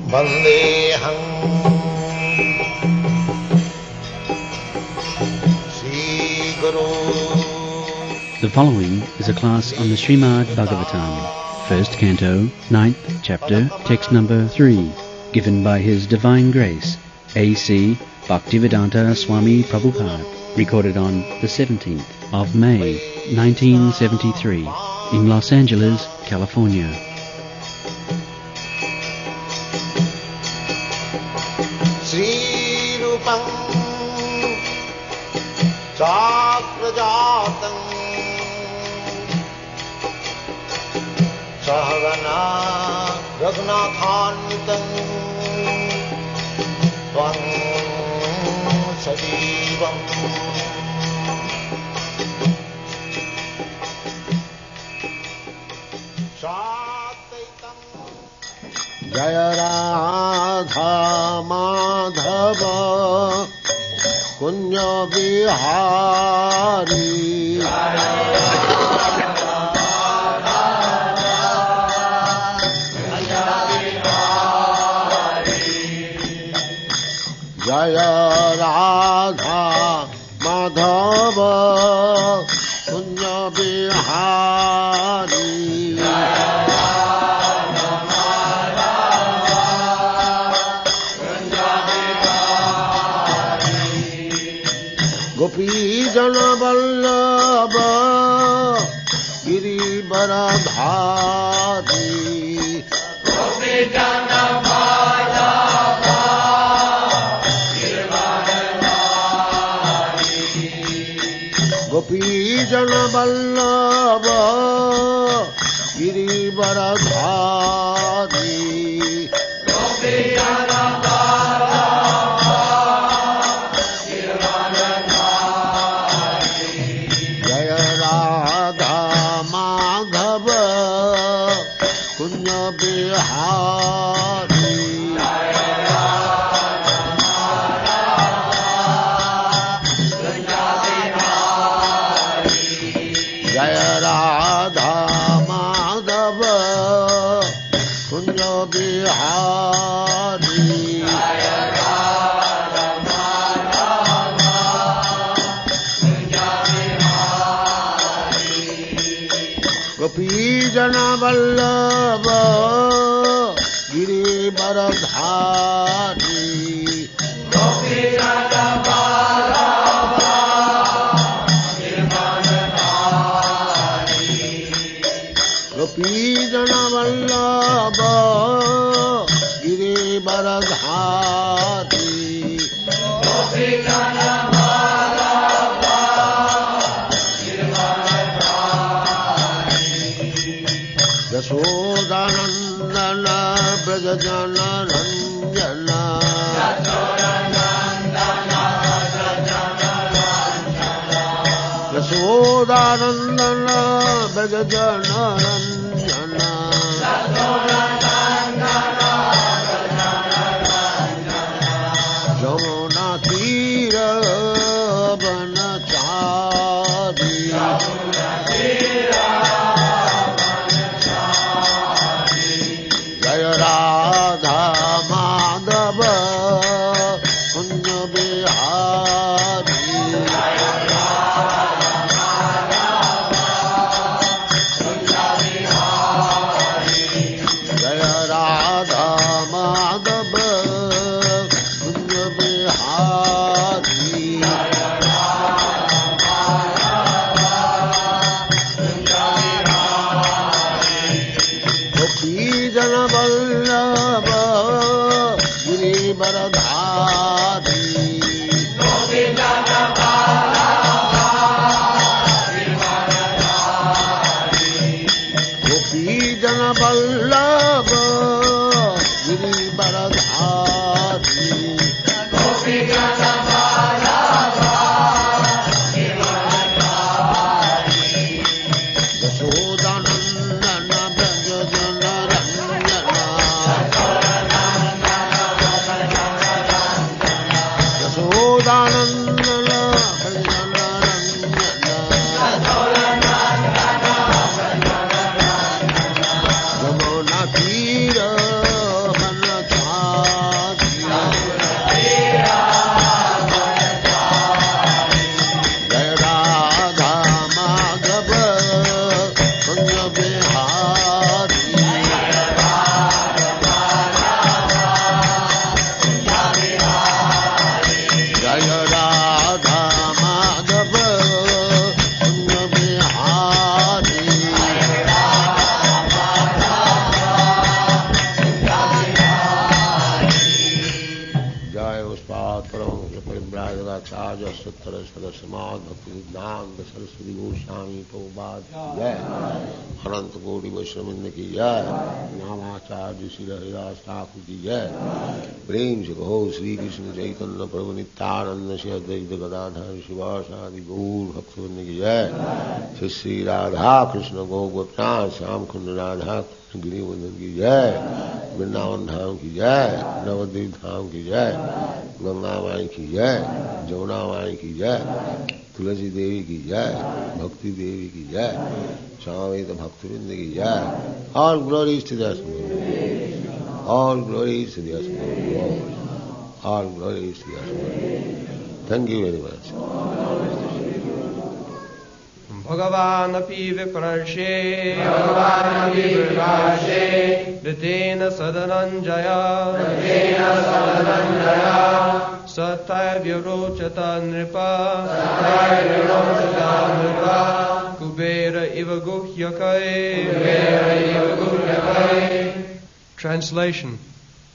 Vandeham Sri Guru. The following is a class on the Srimad Bhagavatam, first canto, 9th chapter, text number 3, given by His Divine Grace, A.C. Bhaktivedanta Swami Prabhupada, recorded on the 17th of May, 1973, in Los Angeles, California. Sri Rupam Chakrajatam Sahagana Raghunathanvitam Tvam Sajivam Sataitam Jaya Radha Madhava Kunya Bihari Jaya Radha Madhava Kunya Bihari Gopi Jana Vallabha Girivaradhari Gopi Jana Vallabha Girivaradhari Gopi Jana Vallabha Girivaradhari Gopi Jana Bihari Jaya Radha Madhava Kunja Bihari Jaya Radha Madhava Kunja Bihari Gopi Jana Vallabha Girivaradhari Gopi Jana Vallabha Girivaradhari Gopi Jana Vallabha Girivaradhari Gopi Jana Vallabha Girivaradhari Yashodanandana Brajajana Ranjana Yashodanandana Brajajana Ranjana Yamuna Tira Vanachari Jaya Radha Madhava Kunya Bihari Jaya Radha Madhava Kunya Bihari Jaya Radha Madhava Kunya Bihari Jaya Radha Madhava Gopi Jana Vallabha Girivaradhari Gopi Jana Vallabha Girivaradhari Gopi Jana Vallabha Girivaradhari Gopi Jana Vallabha Girivaradhari Yashodanandana Brajajana Ranjana Yashodanandana Brajajana Ranjana Yamuna Saraswati Goswami Prabhupada की जय, अनंत कोटि वैष्णववृंद की जय, नामाचार्य श्री हरिदास ठाकुर की जय। प्रेम से कहो श्री कृष्ण चैतन्य प्रभु नित्यानंद से अद्वैत गदाधर शिवासादि गौर भक्तवृंद की जय। श्री श्री राधा कृष्ण गौ गोपनाथ श्याम कुंड राधा गिरिवर्धन की जय, वृंदावन धाम की जय, नवद्वीप धाम की जय, गंगा माई की जय, जमुना माई की जय, तुलसी देवी की जय, भक्ति देवी की जय, स्वामित भक्तवृंद की जय। All glories to the Lord. All glories to the Lord. All glories to the Lord. Thank you very much. भगवानपि विप्रर्षे ऋतेन सदनञ्जय सतैर्व्यरोचत नृप कुबेर इव गुह्यकै। Translation.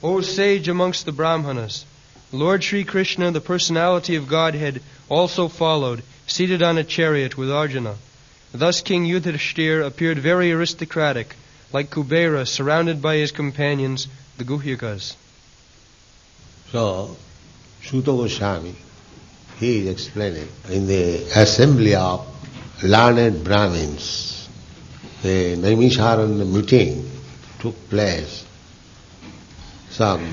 O sage amongst the Brahmanas, Lord Sri Krishna, the personality of Godhead, also followed, seated on a chariot with Arjuna. Thus King Yudhishthira appeared very aristocratic, like Kubera, surrounded by his companions, the Guhyakas. So, Suta Goswami, he is explaining in the assembly of learned Brahmins, the Naimisharanya meeting took place some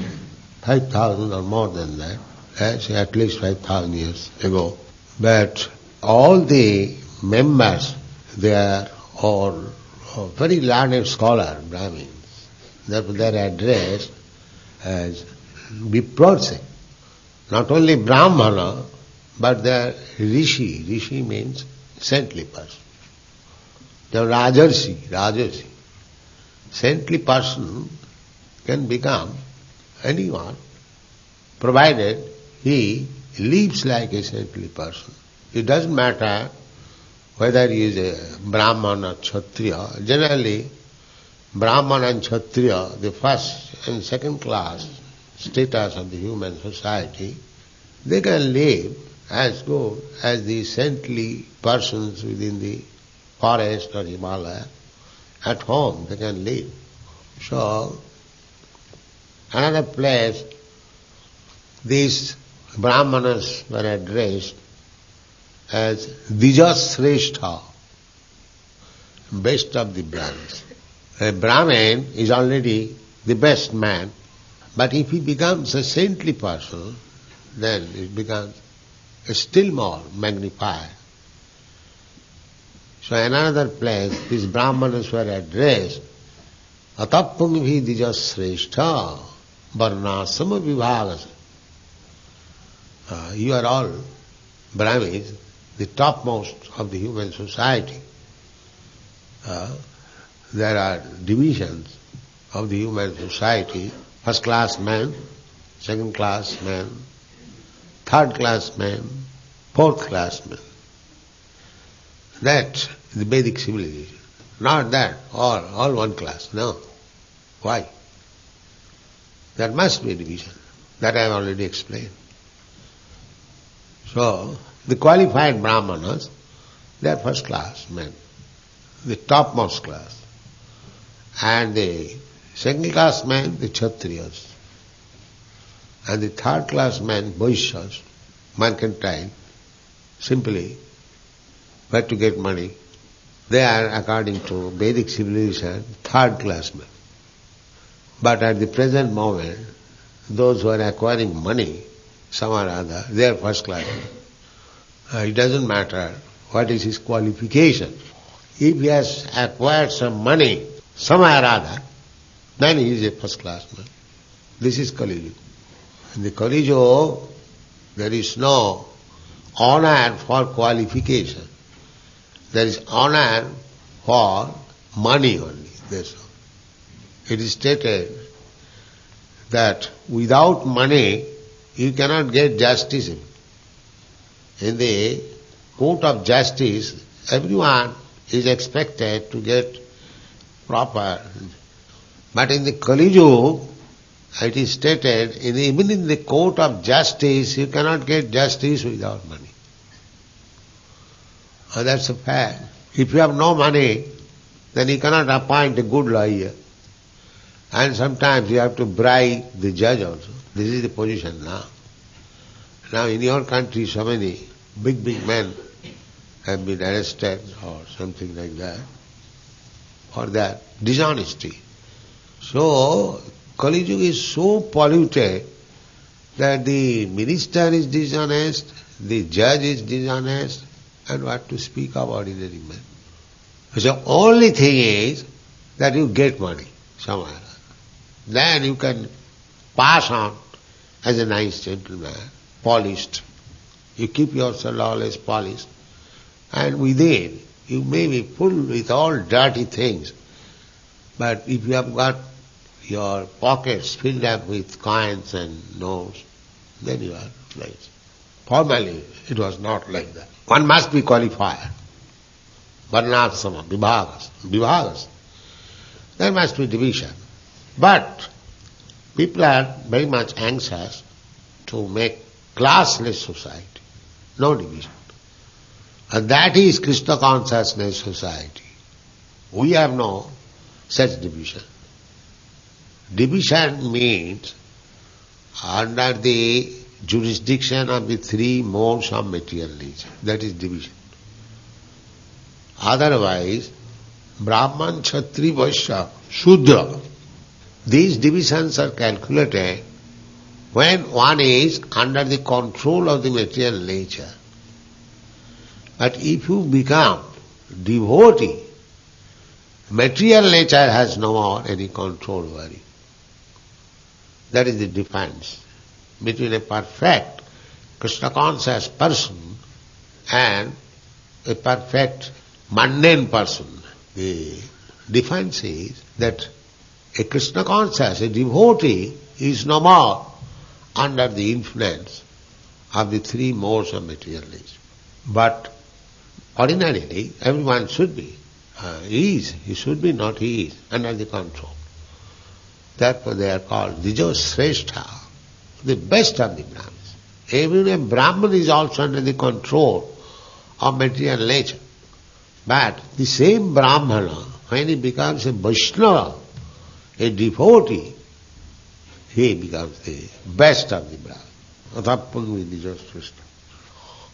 5,000 or more than that, at least 5,000 years ago. But all the members, they are all very learned scholar Brahmins. Therefore they are addressed as Viprarse. Not only Brahmana, but they are Rishi. Rishi means saintly person. They are Rajarsi. Saintly person can become anyone, provided he lives like a saintly person. It doesn't matter whether he is a Brahman or Kshatriya. Generally, Brahman and Kshatriya, the first and second class status of the human society, they can live as good as the saintly persons within the forest or Himalaya. At home they can live. So, another place, these Brahmanas were addressed as Dijasrestha, best of the Brahmins. A Brahmin is already the best man, but if he becomes a saintly person, then it becomes still more magnified. So in another place, these Brahmanas were addressed, Atapangvi Dijasrestha Varnasama Vibhagas. You are all Brahmins, the topmost of the human society. There are divisions of the human society: first class man, second class man, third class man, fourth class man. That's the Vedic civilization. Not that, all one class, no. Why? There must be a division. That I have already explained. So, the qualified Brahmanas, they are first class men, the topmost class. And the second class men, the Kshatriyas. And the third class men, Vaishyas, mercantile, simply where to get money. They are, according to Vedic civilization, third class men. But at the present moment, those who are acquiring money, some or other, they are first class men. It doesn't matter what is his qualification. If he has acquired some money, some or other, then he is a first class man. This is Kali Yuga. In the Kali Yuga, there is no honor for qualification. There is honor for money only. That's all. It is stated that without money you cannot get justice. In the court of justice, everyone is expected to get proper. But in the Kali Yuga, it is stated, even in the court of justice, you cannot get justice without money. And that's a fact. If you have no money, then you cannot appoint a good lawyer. And sometimes you have to bribe the judge also. This is the position now. Now in your country, so many big men have been arrested or something like that for that dishonesty. So Kali Yuga is so polluted that the minister is dishonest, the judge is dishonest, and what to speak of ordinary man. So only thing is that you get money somewhere. Then you can pass on as a nice gentleman, polished. You keep yourself always polished. And within, you may be full with all dirty things. But if you have got your pockets filled up with coins and notes, then you are nice. Formally, it was not like that. One must be qualified. Varnasama, vibhagas. There must be division. But people are very much anxious to make classless society. No division. And that is Krishna consciousness society. We have no such division. Division means under the jurisdiction of the three modes of material nature. That is division. Otherwise, Brahman, Kshatriya, Vaishya, Shudra, these divisions are calculated when one is under the control of the material nature. But if you become devotee, material nature has no more any control over you. That is the difference between a perfect Krishna conscious person and a perfect mundane person. The difference is that a Krishna conscious, a devotee, is no more under the influence of the three modes of material nature. But ordinarily, everyone should be. He should be, not he is, under the control. Therefore they are called Dvijoshrestha, the best of the Brahmins. Even a Brahman is also under the control of material nature. But the same Brahmana, when he becomes a Vaishnava, a devotee, he becomes the best of the Brahmins. Dvijoshrestha.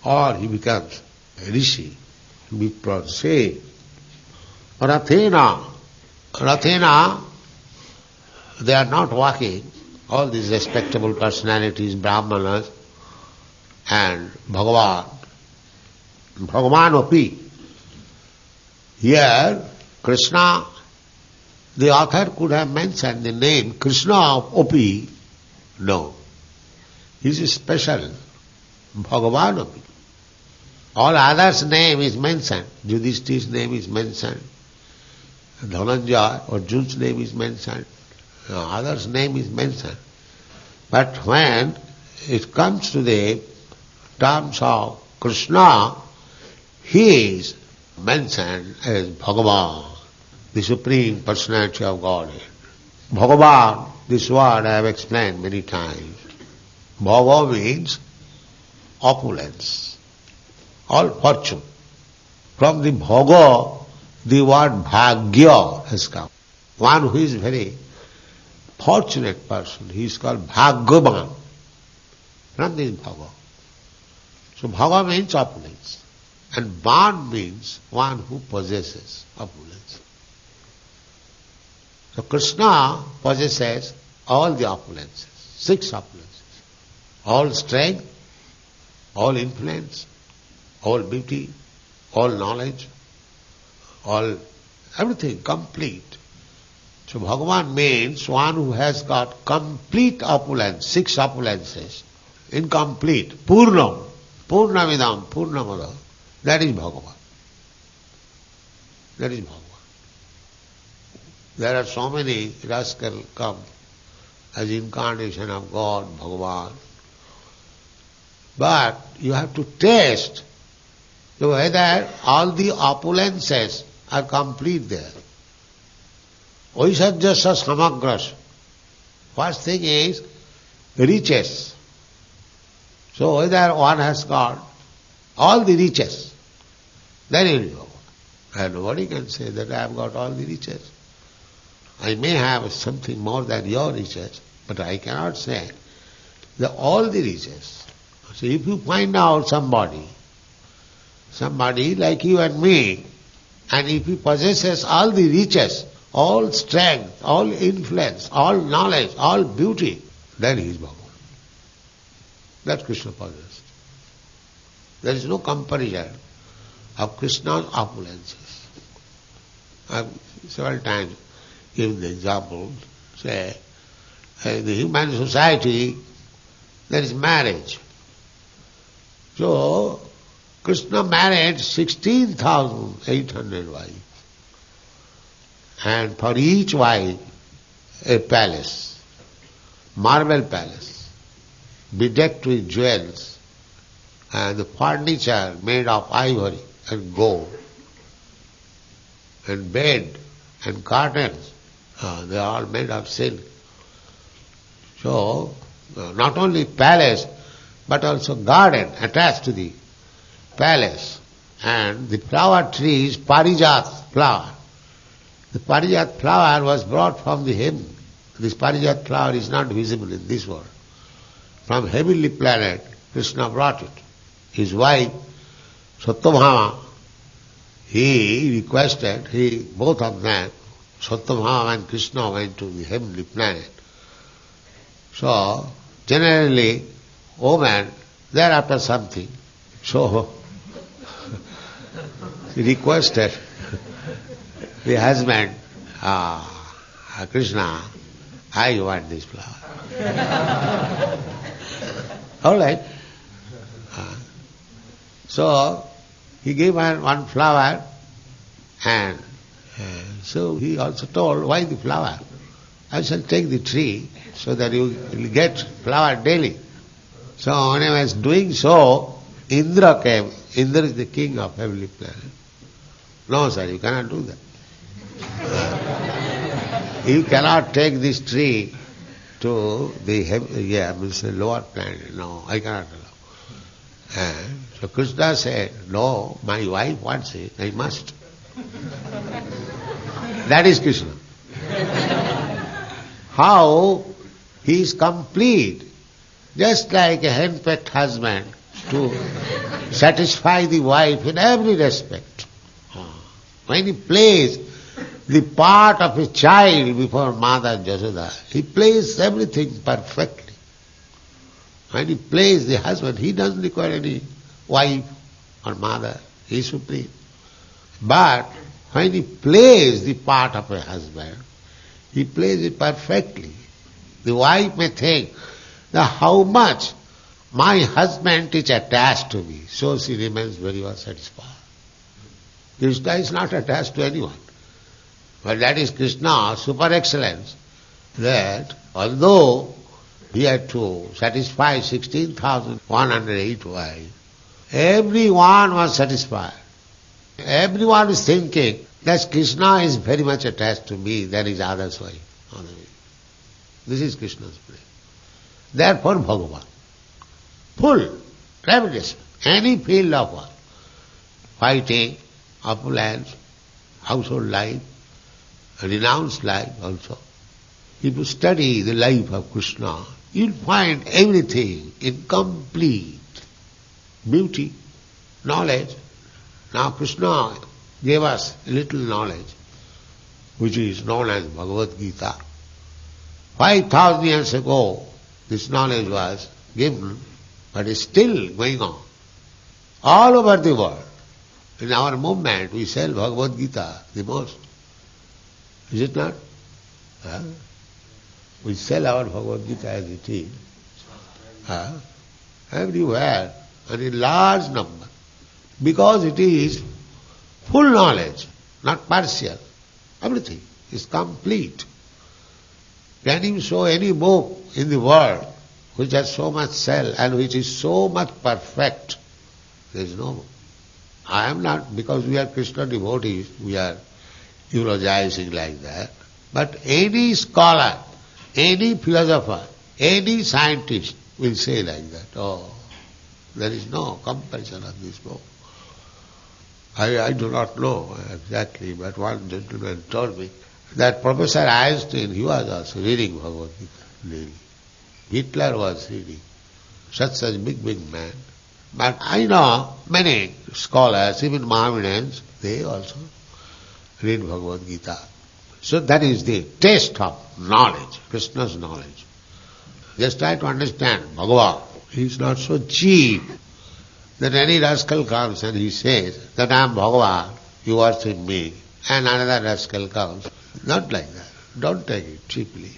Or he becomes a rishi, Vipra, say, Rathena, they are not walking, all these respectable personalities, Brahmanas and Bhagavan Api. Here, Krishna, the author could have mentioned the name Krishna Api. No. He is special, Bhagavan Api. All others' name is mentioned. Yudhishthir's name is mentioned. Dhananjaya, Arjun's name is mentioned. Others' name is mentioned. But when it comes to the terms of Krishna, he is mentioned as Bhagavan, the Supreme Personality of Godhead. Bhagavan, this word I have explained many times. Bhava means opulence, all fortune. From the Bhoga, the word Bhagya has come. One who is very fortunate person, he is called Bhagavan. From this Bhoga. So Bhoga means opulence. And Van means one who possesses opulence. So Krishna possesses all the opulences, 6 opulences. All strength, all influence, all beauty, all knowledge, all everything complete. So Bhagavan means one who has got complete opulence, 6 opulences, incomplete, Purnam, Purnamidam, Purnamada. That is Bhagavan. That is Bhagavan. There are so many rascals come as incarnation of God, Bhagavan. But you have to taste whether all the opulences are complete there. Oisajyasya samagras. First thing is riches. So whether one has got all the riches, then he will go. And nobody can say that I have got all the riches. I may have something more than your riches, but I cannot say that all the riches. So if you find out somebody like you and me, and if he possesses all the riches, all strength, all influence, all knowledge, all beauty, then he is Bhagavan. That's Krishna possessed. There is no comparison of Krishna's opulences. I have several times given the example, say, in the human society, there is marriage. So, Krishna married 16,800 wives. And for each wife, a palace, marble palace, bedecked with jewels, and the furniture made of ivory and gold, and bed and curtains, they are all made of silk. So, not only palace, but also garden attached to the palace. And the flower tree is Parijat flower. The Parijat flower was brought from the heaven. This Parijat flower is not visible in this world. From heavenly planet, Krishna brought it. His wife, Satyabhama, he requested, both of them, Satyabhama and Krishna, went to the heavenly planet. So, generally, woman, they're after something. So, he requested the husband, Krishna, I want this flower. All right. So, he gave her one flower, and so he also told, why the flower? I shall take the tree so that you will get flower daily. So when I was doing so, Indra came. Indra is the king of heavenly planet. No, sir, you cannot do that. You cannot take this tree to the lower planet. No, I cannot allow. So Krishna said, no, my wife wants it, I must. That is Krishna. How he is complete, just like a henpecked husband, to satisfy the wife in every respect. When he plays the part of a child before Mother Jasoda, he plays everything perfectly. When he plays the husband, he doesn't require any wife or mother, he is supreme. But when he plays the part of a husband, he plays it perfectly. The wife may think that how much my husband is attached to me, so she remains very well satisfied. Krishna is not attached to anyone. But that is Krishna's super excellence, that although he had to satisfy 16,108 wives, everyone was satisfied. Everyone is thinking that Krishna is very much attached to me than his other's wife. This is Krishna's play. Therefore Bhagavan, full, tremendous, any field of work, fighting, opulence, household life, renounced life also. If you study the life of Krishna, you'll find everything in complete beauty, knowledge. Now Krishna gave us a little knowledge, which is known as Bhagavad Gita. 5,000 years ago, this knowledge was given, but is still going on. All over the world. In our movement, we sell Bhagavad Gita the most. Is it not? We sell our Bhagavad Gita as it is. Everywhere, and in large number. Because it is full knowledge, not partial. Everything. is complete. Can you show any book in the world which has so much cell and which is so much perfect? There is no book. I am not, because we are Krishna devotees, we are eulogizing like that. But any scholar, any philosopher, any scientist will say like that, oh, there is no comparison of this book. I do not know exactly, but one gentleman told me that Professor Einstein, he was also reading Bhagavad Gita daily. Hitler was reading. Such big man. But I know many scholars, even Mohammedans, they also read Bhagavad Gita. So that is the taste of knowledge, Krishna's knowledge. Just try to understand Bhagavan. He is not so cheap that any rascal comes and he says that I am Bhagavan, you worship me, and another rascal comes. Not like that. Don't take it cheaply.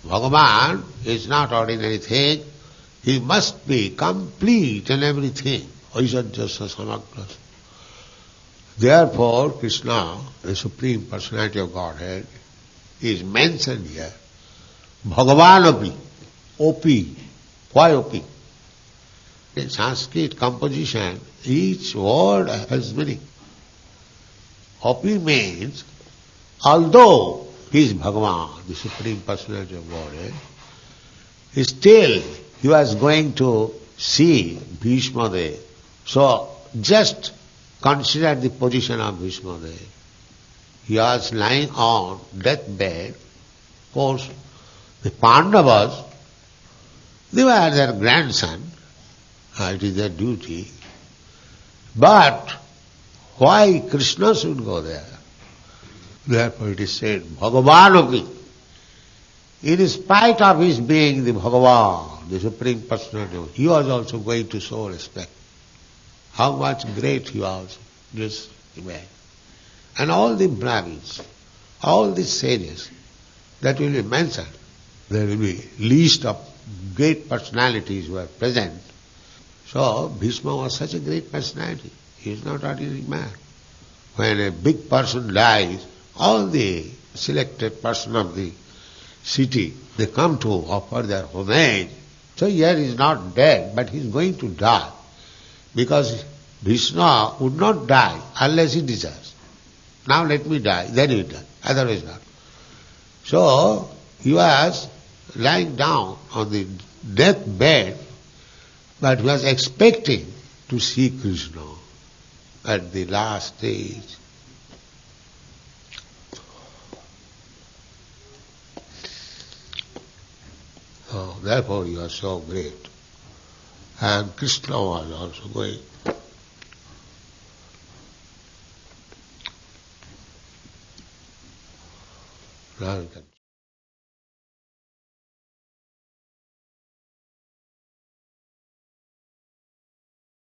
Bhagavan is not ordinary thing. He must be complete in everything. Aisajyasya samagras. Therefore, Krishna, the Supreme Personality of Godhead, is mentioned here. Bhagavan Opi. Why Opi? In Sanskrit composition, each word has meaning. Opi means, although he is Bhagavan, the Supreme Personality of Godhead, still he was going to see Bhishma Dev. So just consider the position of Bhishma Dev. He was lying on deathbed. Of course, the Pandavas, they were their grandson. It is their duty. But why Krishna should go there? Therefore it is said, Bhagavanopi. In spite of his being the Bhagavan, the Supreme Personality, he was also going to show respect. How much great he was, just imagine. And all the Brahmins, all the sages that will be mentioned, there will be list of great personalities who are present. So Bhishma was such a great personality. He is not ordinary man. When a big person dies, all the selected person of the city, they come to offer their homage. So here he is not dead, but he is going to die. Because Vishnu would not die unless he desires. Now let me die, then he will die, otherwise not. So he was lying down on the deathbed, but he was expecting to see Krishna at the last stage. So therefore he was so great. And Krishna was also going. Now we can